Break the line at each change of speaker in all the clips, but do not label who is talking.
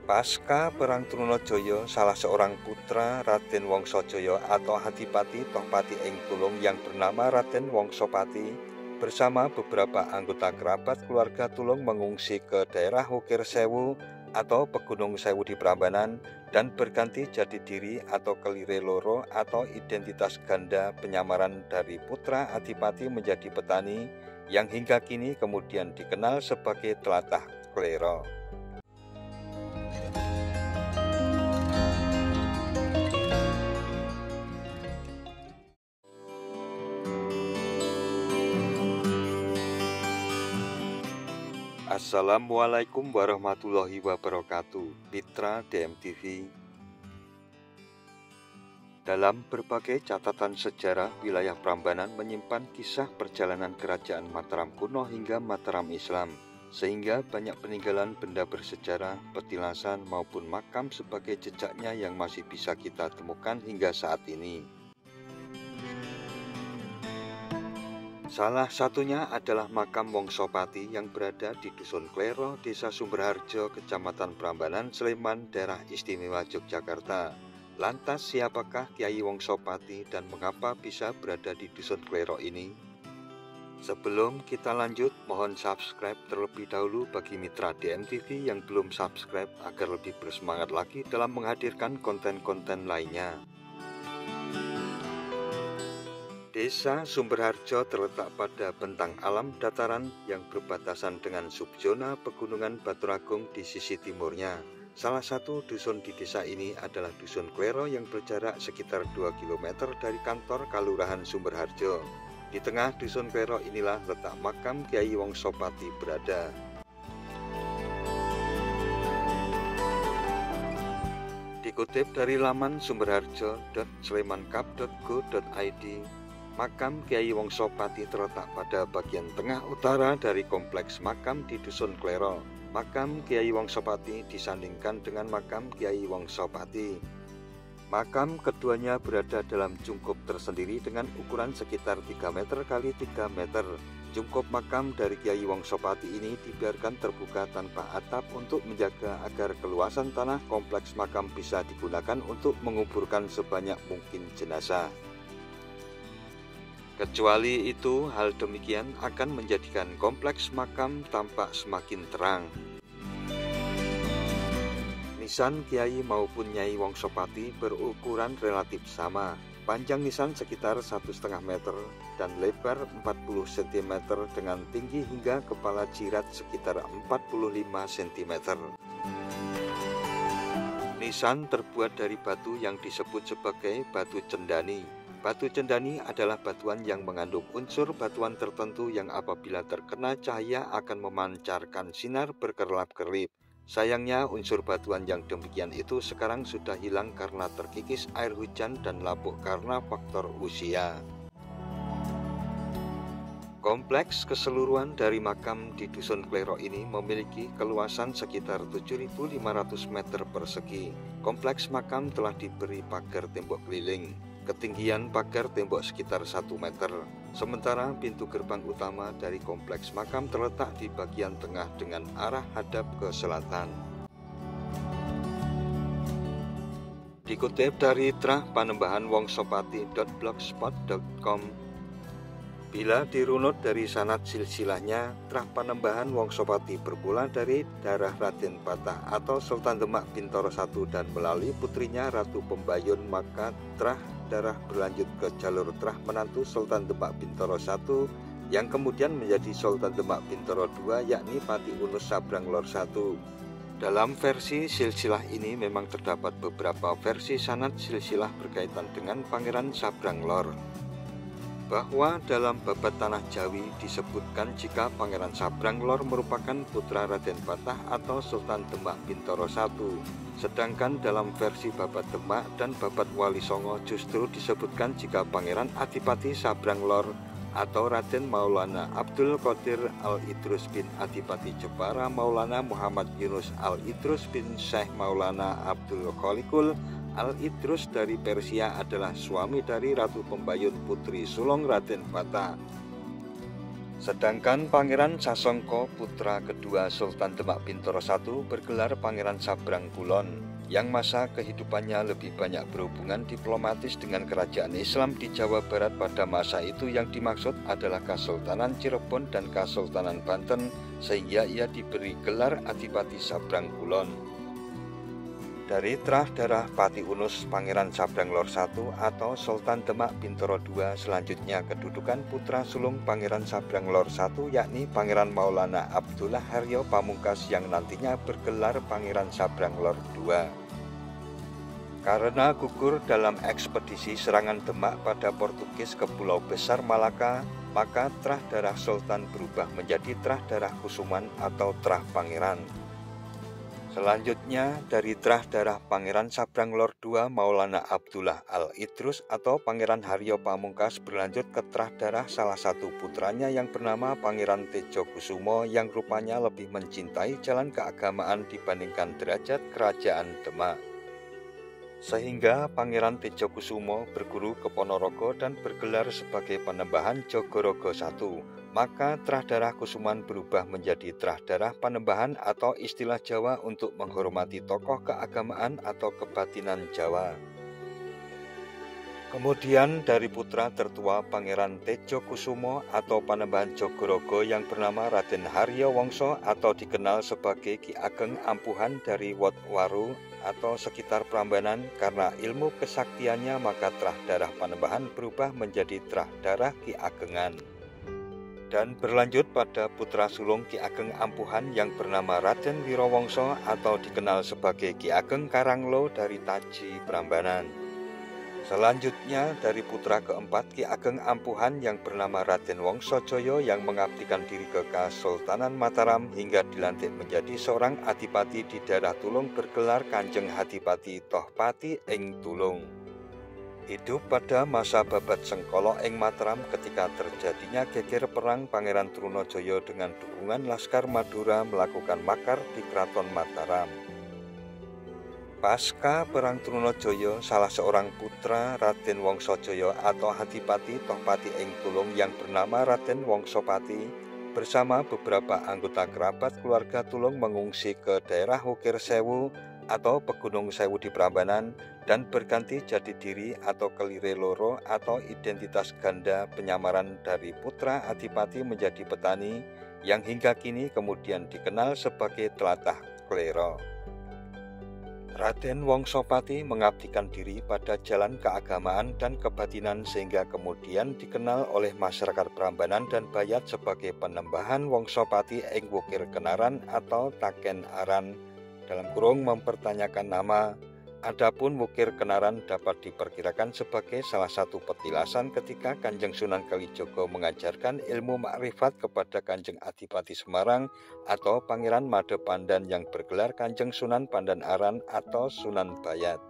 Pasca Perang Trunajaya, salah seorang putra Raden Wongsojaya atau Hadipati Tohpati ing Tulung yang bernama Raden Wongsopati bersama beberapa anggota kerabat keluarga Tulung mengungsi ke daerah Wukir Sewu atau Pegunung Sewu di Prambanan dan berganti jati diri atau kelire loro atau identitas ganda penyamaran dari putra Adipati menjadi petani yang hingga kini kemudian dikenal sebagai Tlatah Klero. Assalamualaikum warahmatullahi wabarakatuh, Mitra DMTV. Dalam berbagai catatan sejarah, wilayah Prambanan menyimpan kisah perjalanan kerajaan Mataram kuno hingga Mataram Islam, sehingga banyak peninggalan benda bersejarah, petilasan maupun makam sebagai jejaknya yang masih bisa kita temukan hingga saat ini. Salah satunya adalah makam Wongsopati yang berada di Dusun Klero, Desa Sumberharjo, Kecamatan Prambanan, Sleman, Daerah Istimewa Yogyakarta. Lantas siapakah Kyai Wongsopati dan mengapa bisa berada di Dusun Klero ini? Sebelum kita lanjut, mohon subscribe terlebih dahulu bagi mitra DMTV yang belum subscribe agar lebih bersemangat lagi dalam menghadirkan konten-konten lainnya. Desa Sumberharjo terletak pada bentang alam dataran yang berbatasan dengan subzona Pegunungan Baturagung di sisi timurnya. Salah satu dusun di desa ini adalah Dusun Klero yang berjarak sekitar 2 km dari kantor Kalurahan Sumberharjo. Di tengah Dusun Klero inilah letak makam Kyai Wongsopati berada. Dikutip dari laman sumberharjo.slemankap.go.id, makam Kyai Wongsopati terletak pada bagian tengah utara dari kompleks makam di Dusun Klero. Makam Kyai Wongsopati disandingkan dengan makam Kyai Wongsopati. Makam keduanya berada dalam cungkup tersendiri dengan ukuran sekitar 3 meter x 3 meter. Cungkup makam dari Kyai Wongsopati ini dibiarkan terbuka tanpa atap untuk menjaga agar keluasan tanah kompleks makam bisa digunakan untuk menguburkan sebanyak mungkin jenazah. Kecuali itu, hal demikian akan menjadikan kompleks makam tampak semakin terang. Nisan Kyai maupun Nyai Wongsopati berukuran relatif sama. Panjang nisan sekitar 1,5 meter dan lebar 40 cm dengan tinggi hingga kepala jirat sekitar 45 cm. Nisan terbuat dari batu yang disebut sebagai batu cendani. Batu cendani adalah batuan yang mengandung unsur batuan tertentu yang apabila terkena cahaya akan memancarkan sinar berkerlap-kerlip. Sayangnya unsur batuan yang demikian itu sekarang sudah hilang karena terkikis air hujan dan lapuk karena faktor usia. Kompleks keseluruhan dari makam di Dusun Klero ini memiliki keluasan sekitar 7.500 meter persegi. Kompleks makam telah diberi pagar tembok keliling. Ketinggian pagar tembok sekitar 1 meter. Sementara pintu gerbang utama dari kompleks makam terletak di bagian tengah dengan arah hadap ke selatan. Dikutip dari trahpanembahanwongsopati.blogspot.com, bila dirunut dari sanad silsilahnya, Trah Panembahan Wongsopati bermula dari darah Raden Patah atau Sultan Demak Bintoro I dan melalui putrinya Ratu Pembayun, maka Trah darah berlanjut ke jalur Trah menantu Sultan Demak Bintoro I yang kemudian menjadi Sultan Demak Bintoro II, yakni Pati Unus Sabranglor I. Dalam versi silsilah ini memang terdapat beberapa versi sanad silsilah berkaitan dengan Pangeran Sabranglor. Bahwa dalam babat Tanah Jawi disebutkan jika Pangeran Sabranglor merupakan putra Raden Patah atau Sultan Demak Bintoro I. Sedangkan dalam versi babat Demak dan babat Wali Songo justru disebutkan jika Pangeran Adipati Sabranglor atau Raden Maulana Abdul Qadir Al-Idrus bin Adipati Jepara Maulana Muhammad Yunus Al-Idrus bin Syekh Maulana Abdul Kholikul Al-Idrus dari Persia adalah suami dari Ratu Pembayun Putri Sulong Raden Patah. Sedangkan Pangeran Sasongko, putra kedua Sultan Demak Bintoro I, bergelar Pangeran Sabrang Kulon, yang masa kehidupannya lebih banyak berhubungan diplomatis dengan kerajaan Islam di Jawa Barat pada masa itu. Yang dimaksud adalah Kesultanan Cirebon dan Kesultanan Banten, sehingga ia diberi gelar Adipati Sabrang Kulon. Dari trah darah Pati Unus Pangeran Sabrang Lor I atau Sultan Demak Bintoro II, selanjutnya kedudukan putra sulung Pangeran Sabrang Lor I, yakni Pangeran Maulana Abdullah Haryo Pamungkas yang nantinya bergelar Pangeran Sabrang Lor II. Karena gugur dalam ekspedisi serangan Demak pada Portugis ke Pulau Besar Malaka, maka trah darah Sultan berubah menjadi trah darah Kusuman atau trah Pangeran. Selanjutnya, dari trah darah Pangeran Sabrang Lor II Maulana Abdullah Al-Idrus atau Pangeran Haryo Pamungkas berlanjut ke trah darah salah satu putranya yang bernama Pangeran Tejo Kusumo, yang rupanya lebih mencintai jalan keagamaan dibandingkan derajat kerajaan Demak. Sehingga Pangeran Tejo Kusumo berguru ke Ponorogo dan bergelar sebagai Panembahan Jogorogo I. Maka trah darah Kusuman berubah menjadi trah darah Panembahan atau istilah Jawa untuk menghormati tokoh keagamaan atau kebatinan Jawa. Kemudian dari putra tertua Pangeran Tejo Kusumo atau Panembahan Jogorogo yang bernama Raden Haryo Wongso atau dikenal sebagai Ki Ageng Ampuhan dari Wotwaru atau sekitar Prambanan, karena ilmu kesaktiannya maka trah darah Panembahan berubah menjadi trah darah Ki Agengan. Dan berlanjut pada putra sulung Ki Ageng Ampuhan yang bernama Raden Wirowongso atau dikenal sebagai Ki Ageng Karanglo dari Taji Prambanan. Selanjutnya dari putra keempat Ki Ageng Ampuhan yang bernama Raden Wongsojoyo yang mengabdikan diri ke Kesultanan Mataram hingga dilantik menjadi seorang adipati di daerah Tulung bergelar Kanjeng Hadipati Tohpati ing Tulung. Hidup pada masa Babat Sengkolo ing Mataram ketika terjadinya geger perang Pangeran Trunojoyo dengan dukungan Laskar Madura melakukan makar di Kraton Mataram. Pasca perang Trunojoyo, salah seorang putra Raden Wongsojoyo atau Hadipati Tohpati ing Tulung yang bernama Raden Wongsopati bersama beberapa anggota kerabat keluarga Tulung mengungsi ke daerah Wukir Sewu atau Pegunung Sewu di Prambanan dan berganti jati diri atau kelire loro atau identitas ganda penyamaran dari putra Adipati menjadi petani yang hingga kini kemudian dikenal sebagai Tlatah Klero. Raden Wongsopati mengabdikan diri pada jalan keagamaan dan kebatinan sehingga kemudian dikenal oleh masyarakat Prambanan dan Bayat sebagai Panembahan Wongsopati ing Wukir Kenaran atau Taken Aran, dalam kurung mempertanyakan nama. Adapun Wukir Kenaran dapat diperkirakan sebagai salah satu petilasan ketika Kanjeng Sunan Kalijogo mengajarkan ilmu makrifat kepada Kanjeng Adipati Semarang atau Pangeran Madepandan yang bergelar Kanjeng Sunan Pandan Aran atau Sunan Bayat.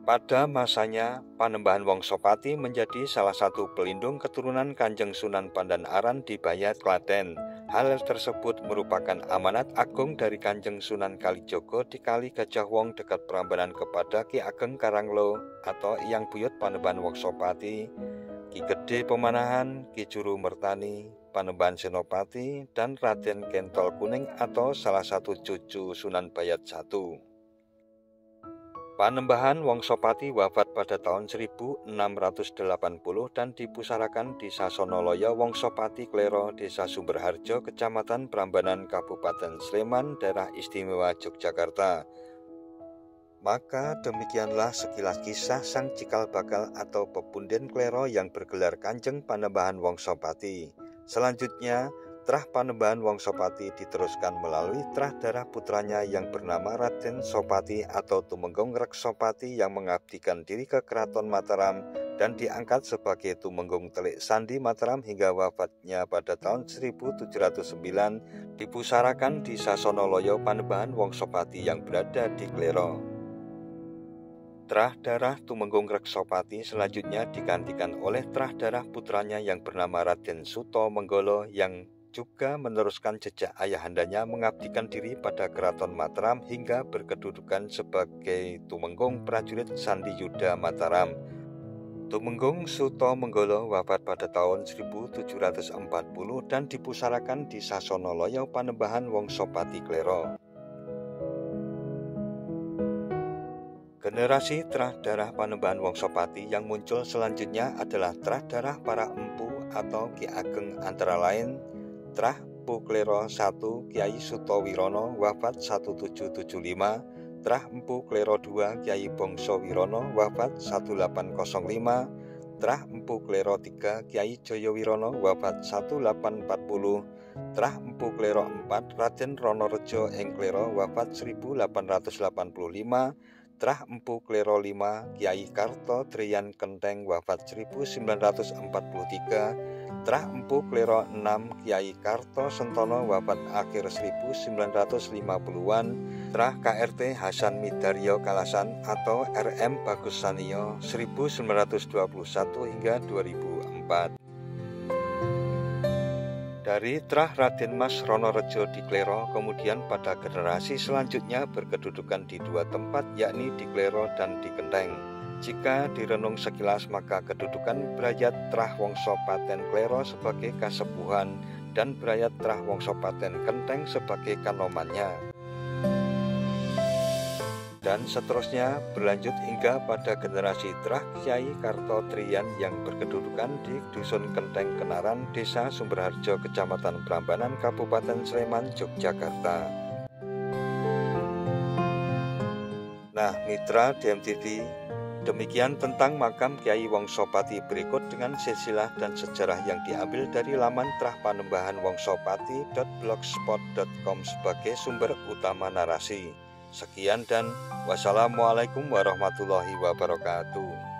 Pada masanya, Panembahan Wongsopati menjadi salah satu pelindung keturunan Kanjeng Sunan Pandan Aran di Bayat, Klaten. Hal tersebut merupakan amanat agung dari Kanjeng Sunan Kalijogo di Kali Gajah Wong dekat Prambanan kepada Ki Ageng Karanglo atau Eyang Buyut Panembahan Wongsopati, Ki Gede Pemanahan, Ki Juru Mertani, Panembahan Senopati, dan Raden Kentol Kuning atau salah satu cucu Sunan Bayat I. Panembahan Wongsopati wafat pada tahun 1680 dan dipusarakan di Sasonoloyo Wongsopati Klero, Desa Sumberharjo, Kecamatan Prambanan, Kabupaten Sleman, Daerah Istimewa Yogyakarta. Maka demikianlah sekilas kisah sang cikal bakal atau pepunden Klero yang bergelar Kanjeng Panembahan Wongsopati. Selanjutnya, trah Panembahan Wongsopati diteruskan melalui trah darah putranya yang bernama Raden Sopati atau Tumenggong Reksopati yang mengabdikan diri ke Keraton Mataram dan diangkat sebagai Tumenggong Telik Sandi Mataram hingga wafatnya pada tahun 1709, dipusarakan di Sasonoloyo Panembahan Wongsopati yang berada di Klero. Trah darah Tumenggong Reksopati selanjutnya digantikan oleh trah darah putranya yang bernama Raden Suto Menggolo yang juga meneruskan jejak ayahandanya mengabdikan diri pada Keraton Mataram hingga berkedudukan sebagai Tumenggong Prajurit Sandi Yuda Mataram. Tumenggung Sutomenggala wafat pada tahun 1740 dan dipusarakan di Sasonoloyo Panembahan Wongsopati Klero. Generasi terah darah Panembahan Wongsopati yang muncul selanjutnya adalah terah darah para empu atau Ki Ageng, antara lain terah Empu Klero I Kyai Sutowirono wafat 1775, terah Empu Klero II Kyai Bongso Wirono wafat 1805, terah Empu Klero III Kyai Joyowirono wafat 1840, terah Empu Klero IV Raden Ronorejo ing Klero wafat 1885, terah Empu Klero V Kyai Karto Triyan Kenteng wafat 1943, terah Empu Klero VI Kyai Karto Sentono wafat akhir 1950-an, terah KRT Hasan Midaryo Kalasan atau RM Bagus Sanio 1921 hingga 2004. Dari terah Raden Mas Ronorejo di Klero, kemudian pada generasi selanjutnya berkedudukan di dua tempat, yakni di Klero dan di Kenteng. Jika direnung sekilas, maka kedudukan Brayat Trah Wongsopaten Klero sebagai kasepuhan dan Brayat Trah Wongsopaten Kenteng sebagai kanomannya. Dan seterusnya berlanjut hingga pada generasi terah Kyai Karto Triyan yang berkedudukan di Dusun Kenteng Kenaran, Desa Sumberharjo, Kecamatan Prambanan, Kabupaten Sleman, Yogyakarta. Nah, mitra DMTV, demikian tentang makam Kyai Wongsopati berikut dengan silsilah dan sejarah yang diambil dari laman trahpanembahanwongsopati.blogspot.com sebagai sumber utama narasi. Sekian dan wassalamualaikum warahmatullahi wabarakatuh.